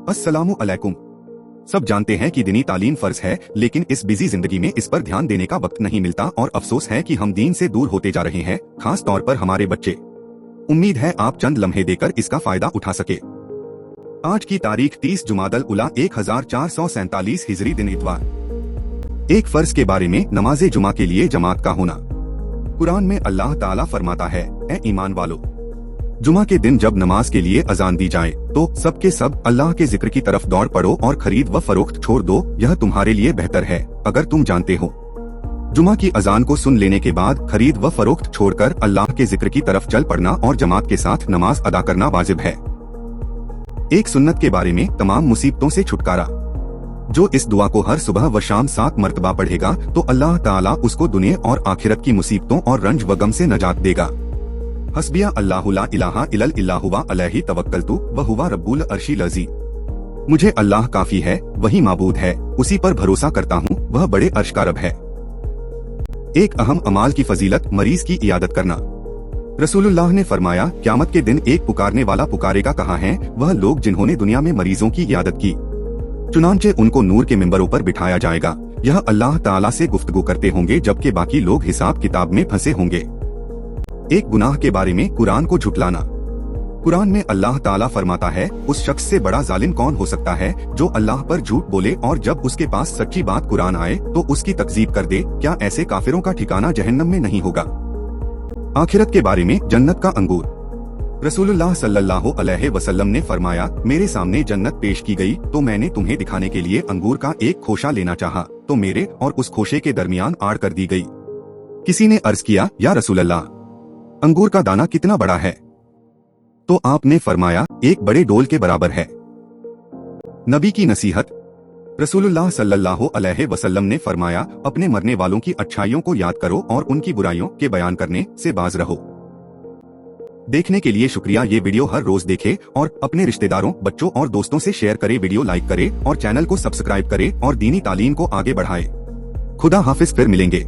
अस्सलामु अलैकुम। सब जानते हैं कि दीनी तालीम फर्ज है, लेकिन इस बिजी जिंदगी में इस पर ध्यान देने का वक्त नहीं मिलता और अफसोस है कि हम दीन से दूर होते जा रहे हैं, खास तौर पर हमारे बच्चे। उम्मीद है आप चंद लम्हे देकर इसका फायदा उठा सके। आज की तारीख 30 जुमादल उला 1447 हिजरी दिन इतवार। एक फर्ज के बारे में नमाजे जुमा के लिए जमात का होना। कुरान में अल्लाह ताला फरमाता है, ए ईमान वालो, जुमा के दिन जब नमाज के लिए अजान दी जाए तो सबके सब अल्लाह के जिक्र की तरफ दौड़ पड़ो और खरीद व फरोख्त छोड़ दो, यह तुम्हारे लिए बेहतर है अगर तुम जानते हो। जुमा की अजान को सुन लेने के बाद खरीद व फरोख्त छोड़कर अल्लाह के जिक्र की तरफ चल पड़ना और जमात के साथ नमाज अदा करना वाजिब है। एक सुन्नत के बारे में तमाम मुसीबतों से छुटकारा। जो इस दुआ को हर सुबह व शाम 7 मरतबा पढ़ेगा तो अल्लाह ताला उसको दुनिया और आखिरत की मुसीबतों और रंज व गम से नजात देगा। हस्बिया अल्लाहु ला इलाहा इल्ला हुवा अलैहि तवक्कलतु व हुवा रब्बुल अर्शिल अज़ीम। मुझे अल्लाह काफी है, वही माबूद है, उसी पर भरोसा करता हूँ, वह बड़े अर्श का रब है। एक अहम अमाल की फजीलत, मरीज की इयादत करना। रसूलुल्लाह ने फरमाया, क़यामत के दिन एक पुकारने वाला पुकारेगा, कहाँ हैं वह लोग जिन्होंने दुनिया में मरीजों की इयादत की। चुनांचे उनको नूर के मिंबरों पर बिठाया जाएगा। यह अल्लाह ताला से गुफ्तगू करते होंगे जबकि बाकी लोग हिसाब किताब में फंसे होंगे। एक गुनाह के बारे में कुरान को झुटलाना। कुरान में अल्लाह ताला फरमाता है, उस शख्स से बड़ा जालिम कौन हो सकता है जो अल्लाह पर झूठ बोले और जब उसके पास सच्ची बात कुरान आए तो उसकी तकजीब कर दे। क्या ऐसे काफिरों का ठिकाना जहन्नम में नहीं होगा। आखिरत के बारे में जन्नत का अंगूर। रसूलुल्लाह सल्लल्लाहु अलैहि वसल्लम ने फरमाया, मेरे सामने जन्नत पेश की गई तो मैंने तुम्हें दिखाने के लिए अंगूर का एक खोशा लेना चाहा तो मेरे और उस खोशे के दरमियान आड़ कर दी गई। किसी ने अर्ज किया, या रसूलल्लाह, अंगूर का दाना कितना बड़ा है? तो आपने फरमाया, एक बड़े डोल के बराबर है। नबी की नसीहत। रसूलुल्लाह सल्लल्लाहु अलैहि वसल्लम ने फरमाया, अपने मरने वालों की अच्छाइयों को याद करो और उनकी बुराइयों के बयान करने से बाज रहो। देखने के लिए शुक्रिया। ये वीडियो हर रोज देखे और अपने रिश्तेदारों, बच्चों और दोस्तों से शेयर करे। वीडियो लाइक करे और चैनल को सब्सक्राइब करे और दीनी तालीम को आगे बढ़ाए। खुदा हाफिज, फिर मिलेंगे।